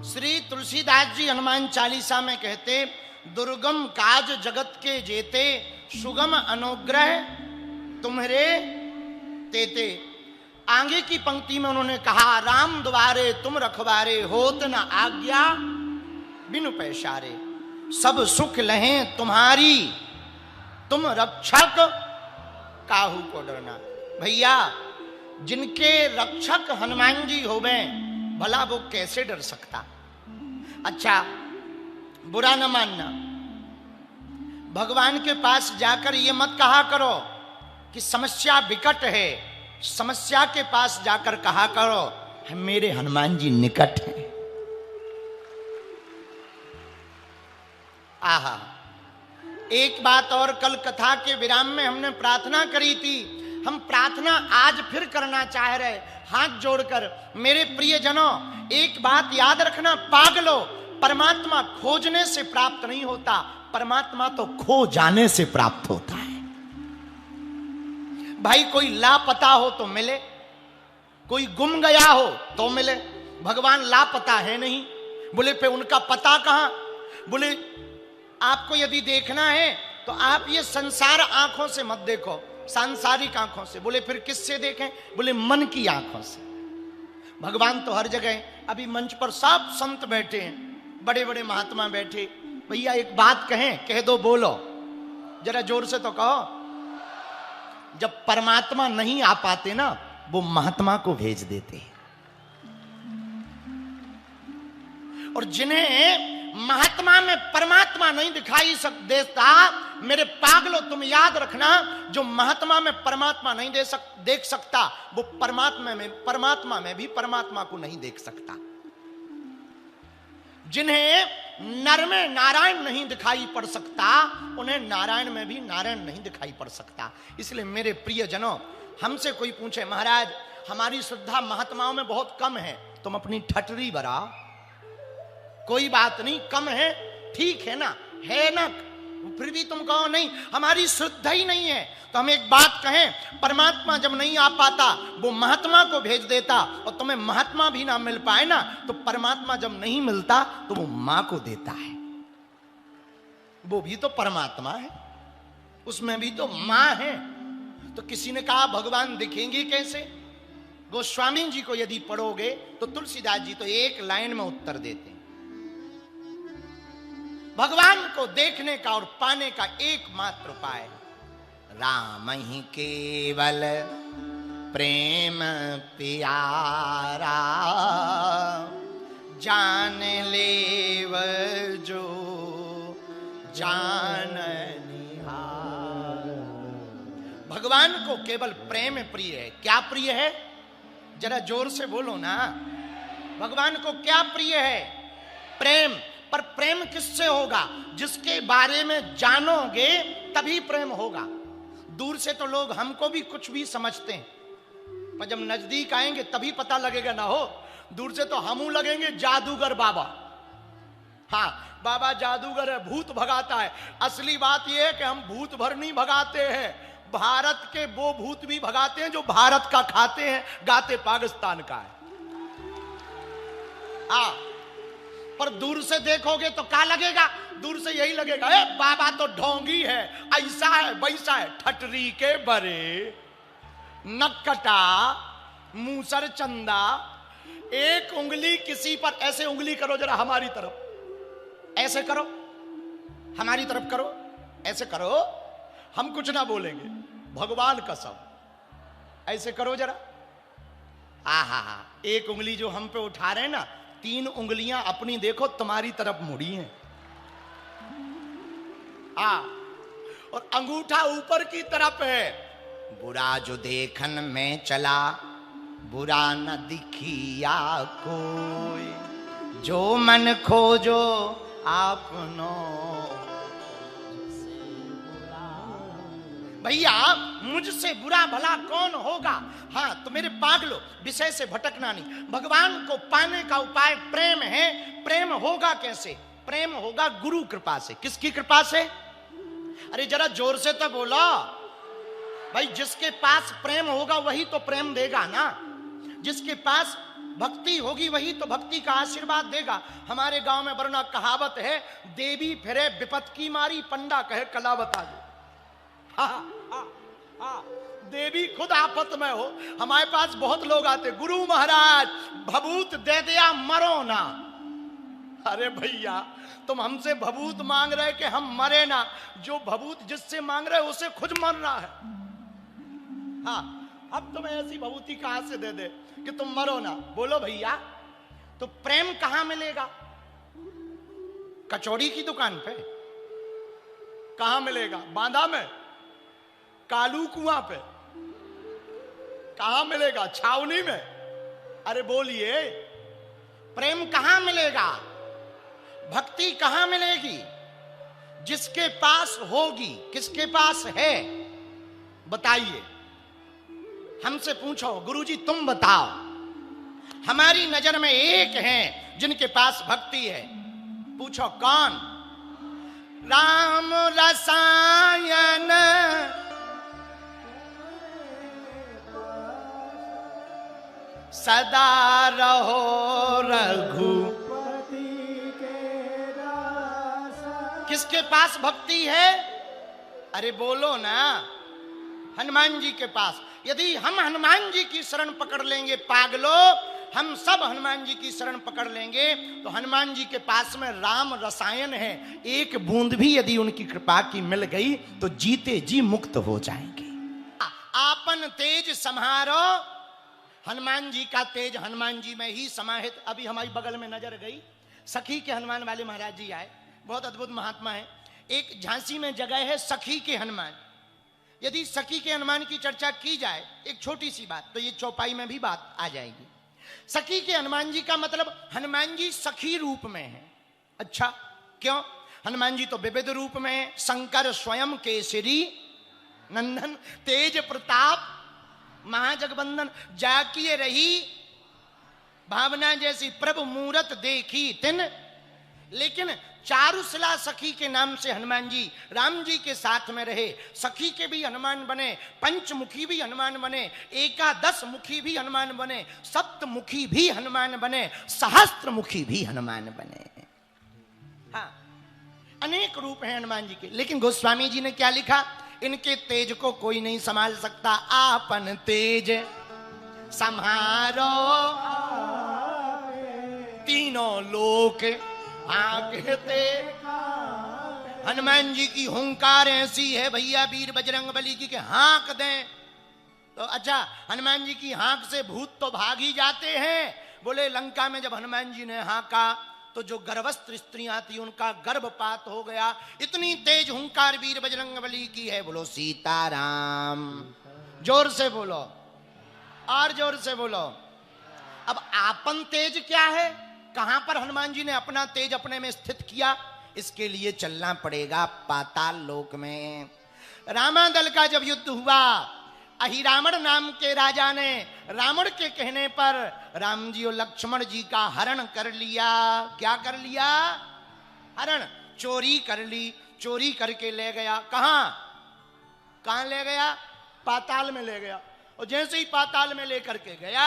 श्री तुलसीदास जी हनुमान चालीसा में कहते, दुर्गम काज जगत के जेते, सुगम अनुग्रह तुम्हारे तेते। आगे की पंक्ति में उन्होंने कहा, राम द्वारे तुम रखवारे, होत न आज्ञा बिनु पैसारे। सब सुख लहें तुम्हारी, तुम रक्षक काहू को डरना। भैया, जिनके रक्षक हनुमान जी हो गए, भला वो कैसे डर सकता। अच्छा, बुरा न मानना, भगवान के पास जाकर ये मत कहा करो कि समस्या विकट है। समस्या के पास जाकर कहा करो, मेरे हनुमान जी निकट हैं। आहा, एक बात और, कल कथा के विराम में हमने प्रार्थना करी थी, हम प्रार्थना आज फिर करना चाह रहे, हाथ जोड़कर। मेरे प्रियजनों, एक बात याद रखना पागलो, परमात्मा खोजने से प्राप्त नहीं होता, परमात्मा तो खो जाने से प्राप्त होता है। भाई, कोई लापता हो तो मिले, कोई गुम गया हो तो मिले। भगवान लापता है नहीं। बोले पे उनका पता कहां? बोले आपको यदि देखना है तो आप ये संसार आंखों से मत देखो, सांसारिक आंखों से। बोले फिर किससे देखें? बोले मन की आंखों से। भगवान तो हर जगह। अभी मंच पर सब संत बैठे हैं, बड़े बड़े महात्मा बैठे। भैया एक बात कहें, कह दो, बोलो जरा जोर से तो कहो। जब परमात्मा नहीं आ पाते ना, वो महात्मा को भेज देते हैं। और जिन्हें महात्मा में परमात्मा नहीं दिखाई देता, मेरे पागलों तुम याद रखना, जो महात्मा में परमात्मा नहीं देख सकता, वो परमात्मा में भी परमात्मा को नहीं देख सकता। जिन्हें नर में नारायण नहीं दिखाई पड़ सकता, उन्हें नारायण में भी नारायण नहीं दिखाई पड़ सकता। इसलिए मेरे प्रियजनों, हमसे कोई पूछे, महाराज हमारी श्रद्धा महात्माओं में बहुत कम है, तुम अपनी ठटरी बढ़ाओ। कोई बात नहीं, कम है, ठीक है ना, है ना, फिर भी तुम कहो नहीं हमारी श्रद्धा ही नहीं है। तो हम एक बात कहें, परमात्मा जब नहीं आ पाता, वो महात्मा को भेज देता, और तुम्हें महात्मा भी ना मिल पाए ना, तो परमात्मा जब नहीं मिलता तो वो मां को देता है। वो भी तो परमात्मा है, उसमें भी तो मां है। तो किसी ने कहा भगवान दिखेंगे कैसे? गोस्वामी जी को यदि पढ़ोगे तो तुलसीदास जी तो एक लाइन में उत्तर देते हैं। भगवान को देखने का और पाने का एकमात्र उपाय, राम ही केवल प्रेम प्यारा, जान लेव जो जान निहार। भगवान को केवल प्रेम प्रिय है। क्या प्रिय है? जरा जोर से बोलो ना। भगवान को क्या प्रिय है? प्रेम। पर प्रेम किससे होगा? जिसके बारे में जानोगे तभी प्रेम होगा। दूर से तो लोग हमको भी कुछ भी समझते हैं, पर जब नजदीक आएंगे तभी पता लगेगा ना हो। दूर से तो हमू लगेंगे जादूगर बाबा। हाँ, बाबा जादूगर है, भूत भगाता है। असली बात यह है कि हम भूत भर नहीं भगाते हैं, भारत के वो भूत भी भगाते हैं जो भारत का खाते हैं, गाते पाकिस्तान का है। पर दूर से देखोगे तो क्या लगेगा? दूर से यही लगेगा, ए बाबा तो ढोंगी है, ऐसा है वैसा है। ठटरी के बरे, नक्कटा, मूसर चंदा, एक उंगली किसी पर, ऐसे उंगली करो जरा हमारी तरफ, ऐसे करो, हमारी तरफ करो, ऐसे करो, हम कुछ ना बोलेंगे, भगवान कसम। ऐसे करो जरा। आहा, एक उंगली जो हम पे उठा रहे हैं ना, 3 उंगलियां अपनी देखो तुम्हारी तरफ मुड़ी हैं। और अंगूठा ऊपर की तरफ है। बुरा जो देखन में चला, बुरा न दिखिया कोई, जो मन खोजो आपनो। भैया मुझसे बुरा भला कौन होगा? हाँ, तो मेरे पागलो, विषय से भटकना नहीं। भगवान को पाने का उपाय प्रेम है। प्रेम होगा कैसे? प्रेम होगा गुरु कृपा से। किसकी कृपा से? अरे जरा जोर से तो बोलो भाई। जिसके पास प्रेम होगा वही तो प्रेम देगा ना। जिसके पास भक्ति होगी वही तो भक्ति का आशीर्वाद देगा। हमारे गांव में वरना कहावत है, देवी फिरे विपत की मारी, पंडा कहे कला बता दो। देवी खुद आफत में हो। हमारे पास बहुत लोग आते, गुरु महाराज भभूत दे दिया मरो ना। अरे भैया तुम हमसे भभूत मांग रहे कि हम मरे ना, जो भभूत जिससे मांग रहे उसे खुद मरना है। हाँ, अब तुम्हें ऐसी भभूति कहां से दे दे कि तुम मरो ना। बोलो भैया, तो प्रेम कहां मिलेगा? कचौड़ी की दुकान पे? कहां मिलेगा? बांधा में? कालू कुआं पे? कहां मिलेगा? छावनी में? अरे बोलिए, प्रेम कहां मिलेगा? भक्ति कहां मिलेगी? जिसके पास होगी। किसके पास है बताइए? हमसे पूछो, गुरुजी तुम बताओ। हमारी नजर में एक हैं जिनके पास भक्ति है। पूछो कौन? राम रसायन सदा रहो रघुपति के दास। किसके पास भक्ति है? अरे बोलो ना, हनुमान जी के पास। यदि हम हनुमान जी की शरण पकड़ लेंगे, पागलो हम सब हनुमान जी की शरण पकड़ लेंगे, तो हनुमान जी के पास में राम रसायन है। एक बूंद भी यदि उनकी कृपा की मिल गई तो जीते जी मुक्त हो जाएंगे। आपन तेज सम्हारो। हनुमान जी का तेज हनुमान जी में ही समाहित। अभी हमारी बगल में नजर गई, सखी के हनुमान वाले महाराज जी आए, बहुत अद्भुत महात्मा है। एक झांसी में जगह है सखी के हनुमान। यदि सखी के हनुमान की चर्चा की जाए, एक छोटी सी बात, तो ये चौपाई में भी बात आ जाएगी। सखी के हनुमान जी का मतलब हनुमान जी सखी रूप में है। अच्छा क्यों? हनुमान जी तो विविध रूप में है। शंकर स्वयं केसरी नंदन, तेज प्रताप महाजगबंदन, जाकिए रही भावना जैसी प्रभु मूरत देखी तिन। लेकिन चारुशिला सखी के नाम से हनुमान जी राम जी के साथ में रहे। सखी के भी हनुमान बने, पंचमुखी भी हनुमान बने, एकादश मुखी भी हनुमान बने, सप्तमुखी भी हनुमान बने, सहस्त्रमुखी भी हनुमान बने। हाँ, अनेक रूप हैं हनुमान जी के। लेकिन गोस्वामी जी ने क्या लिखा? इनके तेज को कोई नहीं संभाल सकता। आपन तेज संहारो तीनों लोक आंकते। हनुमान जी की हुंकार ऐसी है भैया, वीर बजरंग बली की के हाँक दें तो अच्छा, हनुमान जी की हाँक से भूत तो भाग ही जाते हैं। बोले लंका में जब हनुमान जी ने हाँका तो जो गर्भस्थ स्त्रियां थी उनका गर्भपात हो गया। इतनी तेज हुंकार वीर बजरंग बली की है। बोलो सीताराम। जोर से बोलो, और जोर से बोलो। अब आपन तेज क्या है? कहां पर हनुमान जी ने अपना तेज अपने में स्थित किया? इसके लिए चलना पड़ेगा पाताल लोक में। रामादल का जब युद्ध हुआ, अहिरावण नाम के राजा ने रावण के कहने पर राम जी और लक्ष्मण जी का हरण कर लिया। क्या कर लिया? हरण, चोरी कर ली। चोरी करके ले गया। कहां ले गया? पाताल में ले गया। और जैसे ही पाताल में लेकर के गया,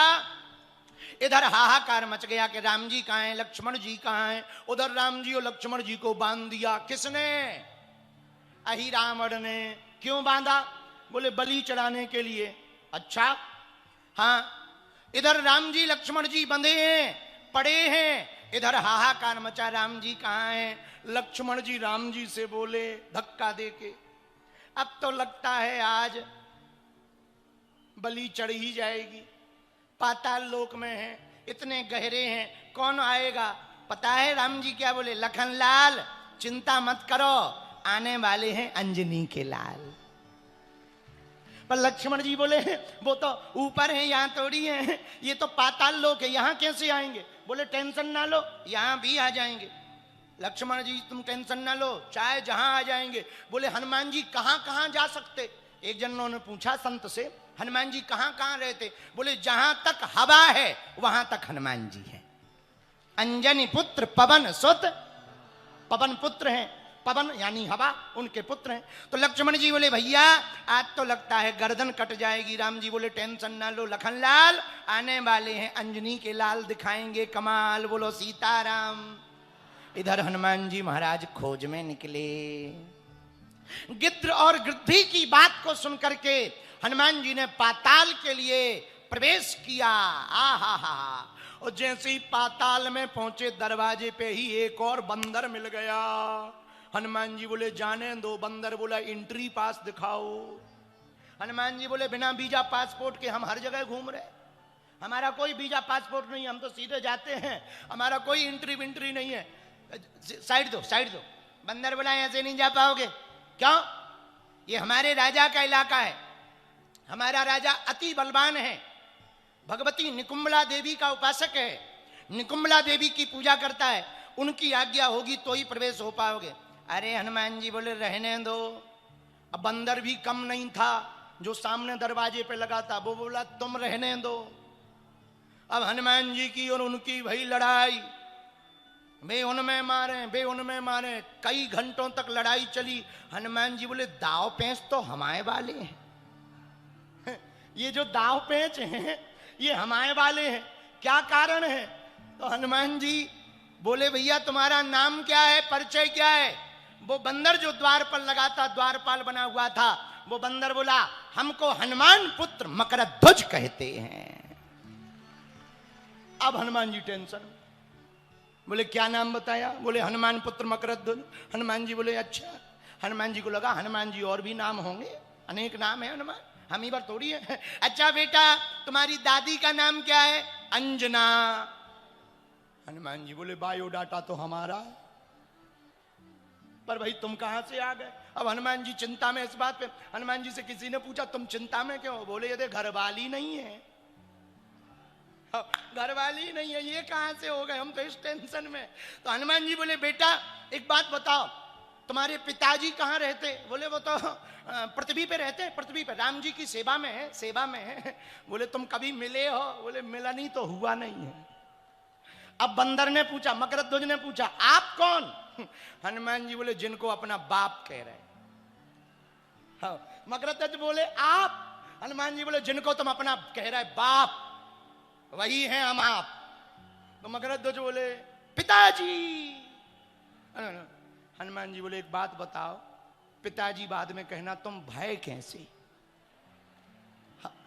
इधर हाहाकार मच गया कि राम जी कहां हैं, लक्ष्मण जी कहां हैं। उधर राम जी और लक्ष्मण जी को बांध दिया। किसने? अहिरावण ने। क्यों बांधा? बोले बलि चढ़ाने के लिए। अच्छा हाँ, इधर राम जी लक्ष्मण जी बंधे हैं, पड़े हैं। इधर हाहाकार मचा, राम जी कहां हैं। लक्ष्मण जी राम जी से बोले धक्का देके, अब तो लगता है आज बलि चढ़ ही जाएगी। पाताल लोक में है, इतने गहरे हैं, कौन आएगा? पता है राम जी क्या बोले? लखनलाल चिंता मत करो, आने वाले हैं अंजनी के लाल। पर लक्ष्मण जी बोले वो तो ऊपर है, यहां थोड़ी है, ये तो पाताल लोक है, यहां कैसे आएंगे? बोले टेंशन ना लो, यहां भी आ जाएंगे। लक्ष्मण जी तुम टेंशन ना लो, चाहे जहां आ जाएंगे। बोले हनुमान जी कहां कहां जा सकते? एक जनों ने पूछा संत से, हनुमान जी कहां कहां रहते? बोले जहां तक हवा है वहां तक हनुमान जी है। अंजनी पुत्र पवन सुत, पवन पुत्र हैं। पवन यानी हवा उनके पुत्र हैं। तो लक्ष्मण जी बोले भैया आज तो लगता है गर्दन कट जाएगी। राम जी बोले टेंशन ना लो लखनलाल, आने वाले हैं अंजनी के लाल, दिखाएंगे कमाल। बोलो सीताराम। इधर हनुमान जी महाराज खोज में निकले। गिद्ध और गिद्धि की बात को सुनकर के हनुमान जी ने पाताल के लिए प्रवेश किया। आहा, और जैसे ही पाताल में पहुंचे दरवाजे पे ही एक और बंदर मिल गया। हनुमान जी बोले जाने दो। बंदर बोला एंट्री पास दिखाओ। हनुमान जी बोले बिना वीजा पासपोर्ट के हम हर जगह घूम रहे, हमारा कोई वीजा पासपोर्ट नहीं, हम तो सीधे जाते हैं, हमारा कोई एंट्री विंट्री नहीं है, साइड दो साइड दो। बंदर बोला ऐसे नहीं जा पाओगे। क्यों? ये हमारे राजा का इलाका है, हमारा राजा अति बलवान है, भगवती निकुंबला देवी का उपासक है, निकुंबला देवी की पूजा करता है, उनकी आज्ञा होगी तो ही प्रवेश हो पाओगे। अरे हनुमान जी बोले रहने दो। अब बंदर भी कम नहीं था जो सामने दरवाजे पे लगा था, वो बोला तुम रहने दो। अब हनुमान जी की और उनकी भई लड़ाई, वे उनमें मारे वे उनमें मारे, कई घंटों तक लड़ाई चली। हनुमान जी बोले दाव पेंच तो हमारे वाले हैं, ये जो दाव पेंच हैं ये हमारे वाले हैं, क्या कारण है? तो हनुमान जी बोले भैया तुम्हारा नाम क्या है, परिचय क्या है? वो बंदर जो द्वार पर लगा था, द्वारपाल बना हुआ था, वो बंदर बोला हमको हनुमान पुत्र मकरध्वज कहते हैं। अब हनुमान जी टेंशन, बोले क्या नाम बताया? बोले हनुमान पुत्र मकरध्वज। हनुमान जी बोले अच्छा। हनुमान जी को लगा हनुमान जी और भी नाम होंगे, अनेक नाम है हनुमान, हम ही बार थोड़ी है। अच्छा बेटा तुम्हारी दादी का नाम क्या है? अंजना। हनुमान जी बोले बायोडाटा तो हमारा है, पर भाई तुम कहां से आ गए? अब हनुमान जी चिंता में इस बात पे, हनुमान जी से किसी ने पूछा तुम चिंता में क्यों? बोले ये घरवाली नहीं है, घरवाली नहीं है, ये कहां से हो गए, हम तो इस टेंशन में। तो हनुमान जी बोले बेटा एक बात बताओ तुम्हारे पिताजी कहाँ रहते? बोले वो तो पृथ्वी पे रहते हैं, पृथ्वी पे राम जी की सेवा में है, सेवा में है। बोले तुम कभी मिले हो? बोले मिला नहीं तो हुआ नहीं है। अब बंदर ने पूछा, मकरध्वज ने पूछा आप कौन? हनुमान जी बोले जिनको अपना बाप कह रहे। हाँ, मकरध्वज बोले आप? हनुमान जी बोले जिनको तुम अपना कह रहे बाप, वही हैं हम आप। तो मकरध्वज बोले पिताजी। हनुमान जी बोले एक बात बताओ, पिताजी बाद में कहना, तुम भय कैसे?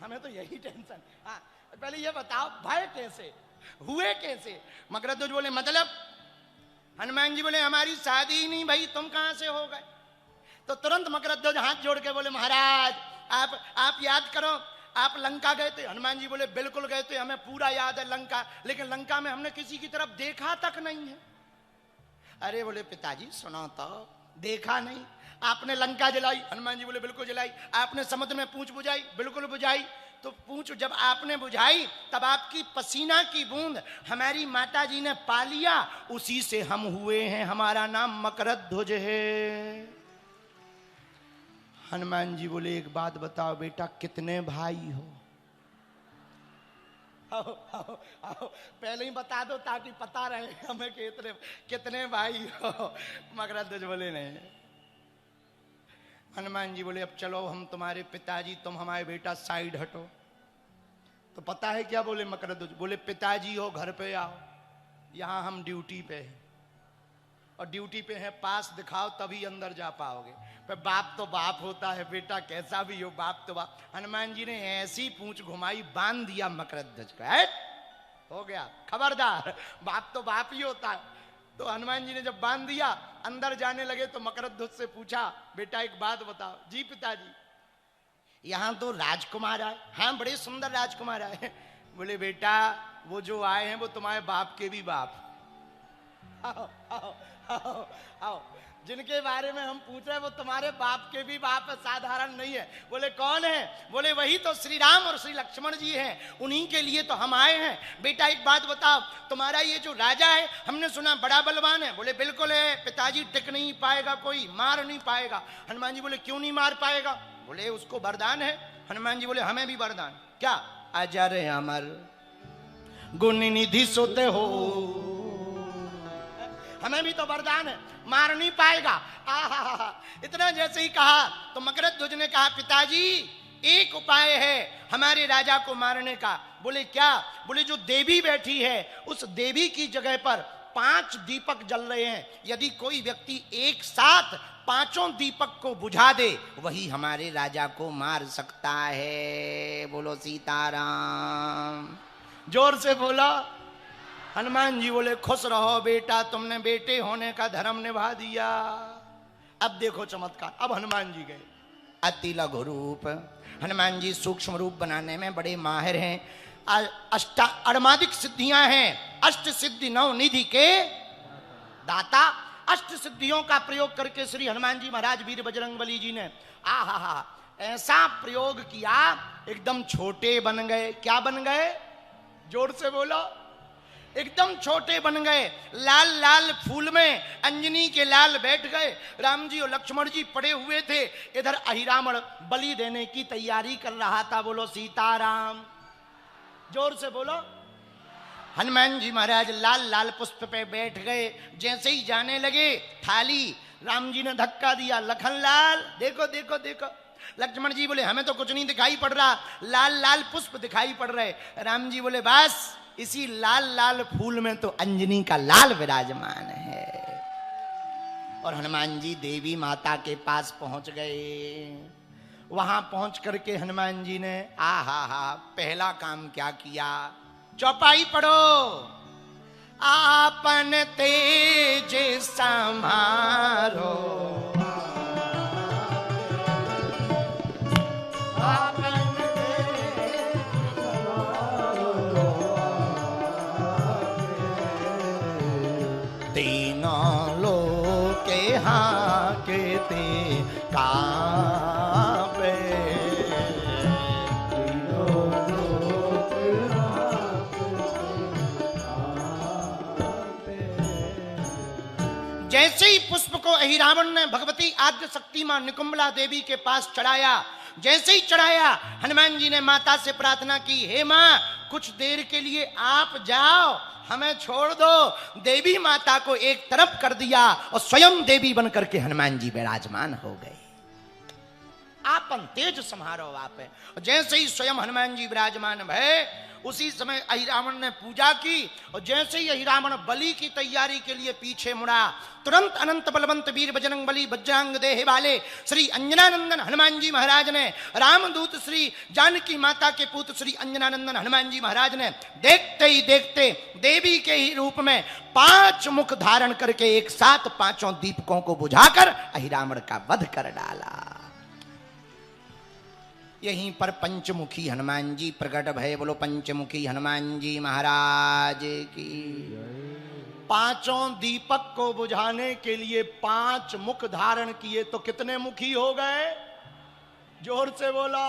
हमें तो यही टेंशन। हाँ, पहले ये बताओ भय कैसे हुए, कैसे? मकरध्वज बोले मतलब? हनुमान जी बोले हमारी शादी ही नहीं भाई, तुम कहां से हो गए? तो तुरंत मकरध्वज हाथ जोड़ के बोले महाराज आप याद करो, आप लंका गए थे? हनुमान जी बोले बिल्कुल गए थे, हमें पूरा याद है लंका, लेकिन लंका में हमने किसी की तरफ देखा तक नहीं है। अरे बोले पिताजी सुनो तो, देखा नहीं? आपने लंका जलाई? हनुमान जी बोले बिल्कुल जलाई। आपने समुद्र में पूंछ बुझाई? बिल्कुल बुझाई। तो पूंछ जब आपने बुझाई तब आपकी पसीना की बूंद हमारी माता जी ने पा लिया, उसी से हम हुए हैं, हमारा नाम मकरध्वज है। हनुमान जी बोले एक बात बताओ बेटा कितने भाई हो? आओ, आओ, आओ, पहले ही बता दो ताकि पता रहे हमें कितने भाई हो। मकरध्वज बोले नहीं। हनुमान जी बोले अब चलो हम तुम्हारे पिताजी, तुम हमारे बेटा साइड हटो। तो पता है क्या बोले मकरध्वज? बोले पिताजी हो घर पे आओ, यहां हम ड्यूटी पे हैं, और ड्यूटी पे है, पास दिखाओ तभी अंदर जा पाओगे। पर बाप तो बाप होता है बेटा, कैसा भी हो बाप तो बाप। हनुमान जी ने ऐसी पूंछ घुमाई, बांध दिया मकरध्वज का, हो गया खबरदार, बाप तो बाप ही होता है। तो हनुमान जी ने जब बांध दिया, अंदर जाने लगे तो मकरध्वज से पूछा बेटा एक बात बताओ। जी पिताजी। यहां तो राजकुमार आए? हाँ बड़े सुंदर राजकुमार आए। बोले बेटा वो जो आए हैं वो तुम्हारे बाप के भी बाप। आओ आओ आओ आओ, जिनके बारे में हम पूछ रहे हैं वो तुम्हारे बाप के भी बाप है, साधारण नहीं है। बोले कौन है? बोले वही तो श्री राम और श्री लक्ष्मण जी हैं, उन्हीं के लिए तो हम आए हैं। बेटा एक बात बताओ, तुम्हारा ये जो राजा है हमने सुना बड़ा बलवान है? बोले बिल्कुल है पिताजी, टिक नहीं पाएगा कोई, मार नहीं पाएगा। हनुमान जी बोले क्यों नहीं मार पाएगा? बोले उसको वरदान है। हनुमान जी बोले हमें भी वरदान। क्या? अजर अमर गुण निधि सोते हो। हमें भी तो वरदान है, मार नहीं पाएगा। आहा, इतना जैसे ही कहा तो मकरध्वज ने कहा पिताजी एक उपाय है हमारे राजा को मारने का। बोले क्या? बोले जो देवी बैठी है उस देवी की जगह पर 5 दीपक जल रहे हैं, यदि कोई व्यक्ति एक साथ 5 दीपक को बुझा दे वही हमारे राजा को मार सकता है। बोलो सीताराम। जोर से बोला। हनुमान जी बोले खुश रहो बेटा, तुमने बेटे होने का धर्म निभा दिया। अब देखो चमत्कार। अब हनुमान जी गए। अति लघु रूप, हनुमान जी सूक्ष्म रूप बनाने में बड़े माहिर हैं। अष्टाधिक सिद्धियां हैं, अष्ट सिद्धि 9 निधि के दाता। अष्ट सिद्धियों का प्रयोग करके श्री हनुमान जी महाराज वीर बजरंगबली जी ने आहा ऐसा प्रयोग किया, एकदम छोटे बन गए। क्या बन गए? जोर से बोलो। एकदम छोटे बन गए। लाल लाल फूल में अंजनी के लाल बैठ गए। राम जी और लक्ष्मण जी पड़े हुए थे। इधर अहिरावण बलि देने की तैयारी कर रहा था। बोलो सीताराम। जोर से बोलो। हनुमान जी महाराज लाल लाल पुष्प पे बैठ गए। जैसे ही जाने लगे थाली राम जी ने धक्का दिया। लखन लाल देखो देखो देखो। लक्ष्मण जी बोले हमें तो कुछ नहीं दिखाई पड़ रहा, लाल लाल पुष्प दिखाई पड़ रहे। राम जी बोले बस इसी लाल लाल फूल में तो अंजनी का लाल विराजमान है। और हनुमान जी देवी माता के पास पहुंच गए। वहां पहुंच करके हनुमान जी ने पहला काम क्या किया? चौपाई पढ़ो। आपन तेज समारो, तीनों लोग के हाकते कांपे। जैसे ही पुष्प को अहिरावण ने भगवती आद्य शक्ति मां निकुंबला देवी के पास चढ़ाया, जैसे ही चढ़ाया हनुमान जी ने माता से प्रार्थना की, हे मां कुछ देर के लिए आप जाओ, हमें छोड़ दो। देवी माता को एक तरफ कर दिया और स्वयं देवी बनकर के हनुमान जी विराजमान हो गए। आपन तेज समारो आप। जैसे ही स्वयं हनुमान जी विराजमान भय, उसी समय अहिरावण ने पूजा की। और जैसे ही अहिरावण बलि की तैयारी के लिए पीछे मुड़ा, तुरंत अनंत बलवंत वीर बजरंगबली वज्रांग देह वाले श्री अंजनानंदन हनुमान जी महाराज ने, रामदूत श्री जानकी माता के पुत्र श्री अंजनानंदन हनुमान जी महाराज ने देखते ही देखते देवी के ही रूप में 5 मुख धारण करके एक साथ 5 दीपकों को बुझाकर अहिरावण का वध कर डाला। यहीं पर पंचमुखी हनुमान जी प्रकट भय। बोलो पंचमुखी हनुमान जी महाराज की। 5 दीपक को बुझाने के लिए 5 मुख धारण किए तो कितने मुखी हो गए? जोर से बोलो।